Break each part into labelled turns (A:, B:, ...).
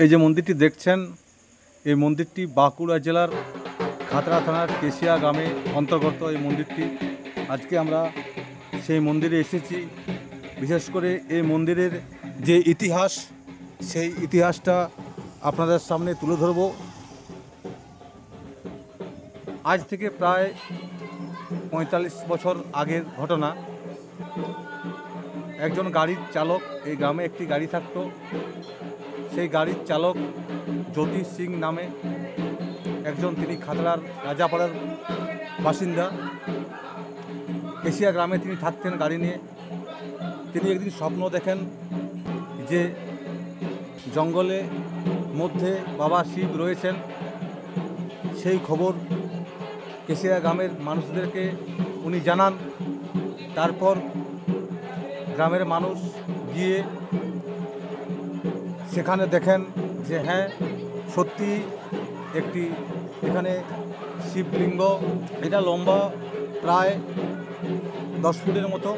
A: এই যে মন্দিরটি দেখছেন, এই মন্দিরটি বাঁকুড়া জেলার খাতড়া থানার কেশিয়া গ্রামে অন্তর্গত। এই মন্দিরটি আজকে আমরা সেই মন্দিরে এসেছি। বিশেষ করে এই মন্দিরের যে ইতিহাস, সেই ইতিহাসটা আপনাদের সামনে তুলে ধরব। আজ থেকে প্রায় ৪৫ বছর আগের ঘটনা। একজন গাড়ির চালক, এই গ্রামে একটি গাড়ি থাকতো, সেই গাড়ির চালক জ্যোতিষ সিং নামে একজন, তিনি খাতড়ার রাজাপাড়ার বাসিন্দা। কেশিয়া গ্রামে তিনি থাকতেন গাড়ি নিয়ে। তিনি একদিন স্বপ্ন দেখেন যে জঙ্গলে মধ্যে বাবা শিব রয়েছেন। সেই খবর কেশিয়া গ্রামের মানুষদেরকে উনি জানান। তারপর গ্রামের মানুষ গিয়ে সেখানে দেখেন যে হ্যাঁ, সত্যি একটি এখানে শিবলিঙ্গ, এটা লম্বা প্রায় 10 ফুটের মতো।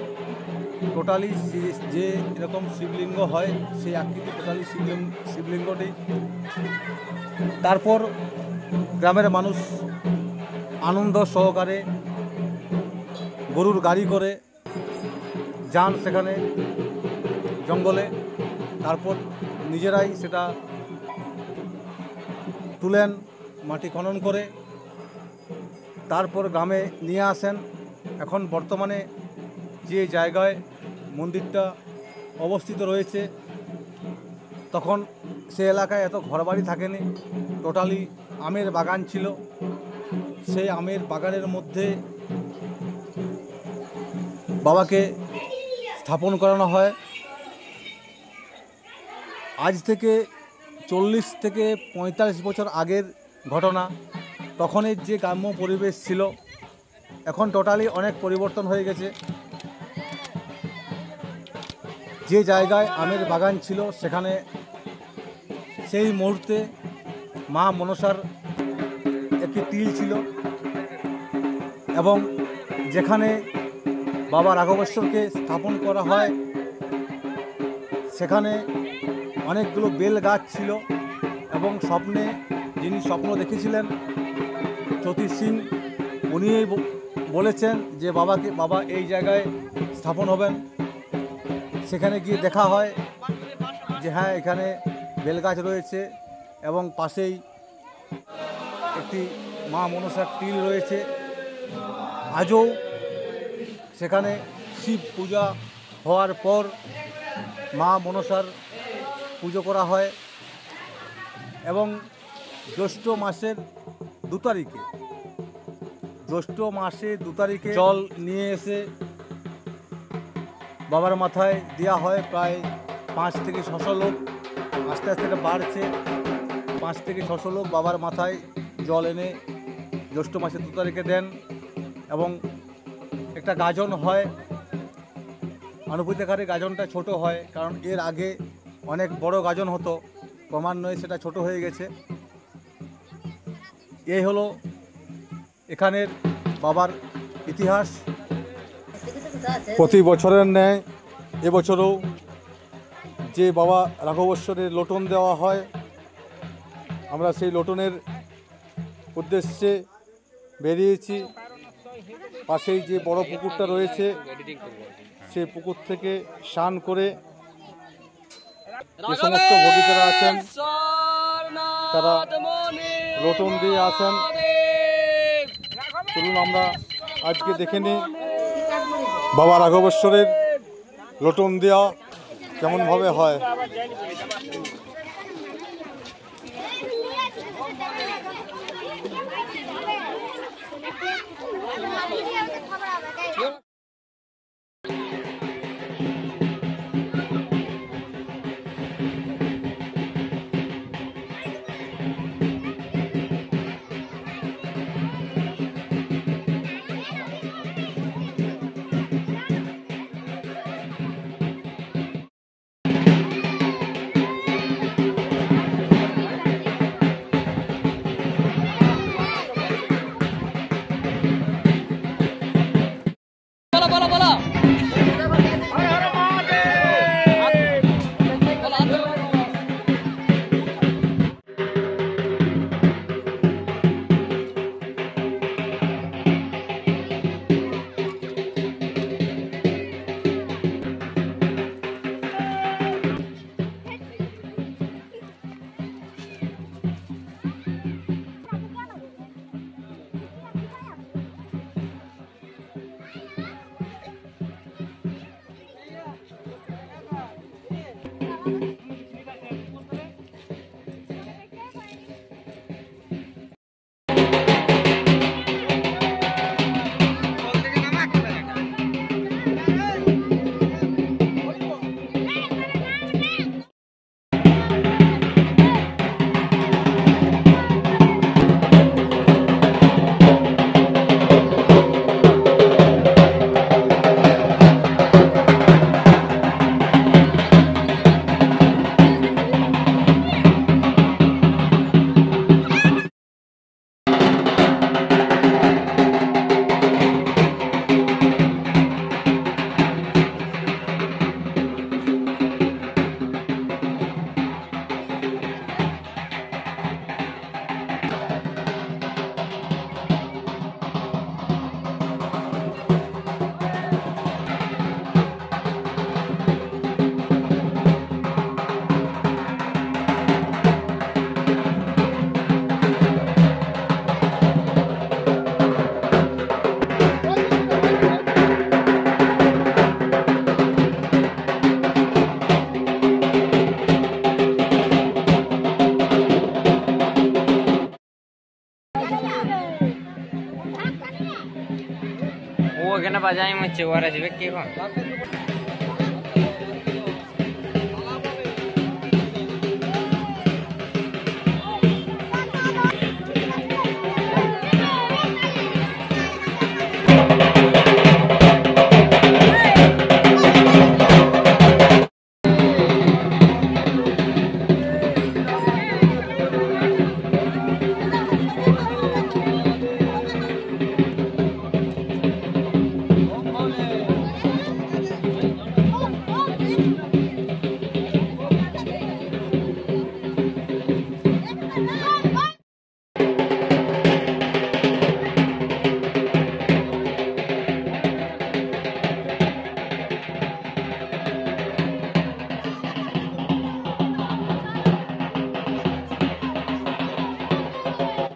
A: টোটালি যে এরকম শিবলিঙ্গ হয় সেই আকৃতি টোটালি শিবলিঙ্গটি। তারপর গ্রামের মানুষ আনন্দ সহকারে গরুর গাড়ি করে যান সেখানে জঙ্গলে। তারপর নিজেরাই সেটা তুলেন মাটি খনন করে, তারপর গ্রামে নিয়ে আসেন। এখন বর্তমানে যে জায়গায় মন্দিরটা অবস্থিত রয়েছে, তখন সে এলাকায় এত ঘরবাড়ি থাকেনি, টোটালি আমের বাগান ছিল। সেই আমের বাগানের মধ্যে বাবাকে স্থাপন করানো হয়। আজ থেকে 40 থেকে 45 বছর আগের ঘটনা। তখনের যে গ্রাম্য পরিবেশ ছিল, এখন টোটালি অনেক পরিবর্তন হয়ে গেছে। যে জায়গায় আমের বাগান ছিল সেখানে সেই মুহূর্তে মা মনসার একটি টিল ছিল, এবং যেখানে বাবা রাঘবেশ্বরকে স্থাপন করা হয় সেখানে অনেকগুলো বেল গাছ ছিল। এবং স্বপ্নে যিনি স্বপ্ন দেখেছিলেন জ্যোতিষ সিং, উনি বলেছেন যে বাবা এই জায়গায় স্থাপন হবেন। সেখানে গিয়ে দেখা হয় যে হ্যাঁ, এখানে বেলগাছ রয়েছে এবং পাশেই একটি মা মনসার টিল রয়েছে। আজও সেখানে শিব পূজা হওয়ার পর মা মনসার পুজো করা হয়। এবং জ্যৈষ্ঠ মাসের 2 তারিখে জল নিয়ে এসে বাবার মাথায় দেওয়া হয়। প্রায় 5 থেকে 600 লোক, আস্তে আস্তে এটা বাড়ছে। 5 থেকে 600 লোক বাবার মাথায় জল এনে জ্যৈষ্ঠ মাসের 2 তারিখে দেন। এবং একটা গাজন হয়, অনুভূতিকারী গাজনটা ছোট হয়, কারণ এর আগে অনেক বড় গাজন হতো, ক্রমান্বয়ে সেটা ছোট হয়ে গেছে। এই হলো এখানের বাবার ইতিহাস। প্রতি বছরের ন্যায় এবছরও যে বাবা রাঘবেশ্বরের লোটন দেওয়া হয়, আমরা সেই লোটনের উদ্দেশ্যে বেরিয়েছি। পাশেই যে বড় পুকুরটা রয়েছে, সেই পুকুর থেকে স্নান করে যে সমস্ত ভগিকেরা আছেন তারা লোটন দিয়ে আসেন। চলুন আমরা আজকে দেখে নিই বাবা রাঘবেশ্বরের লোটন দেওয়া কেমনভাবে হয়।
B: বাজাই মরছে ওরা যাবে কি এখন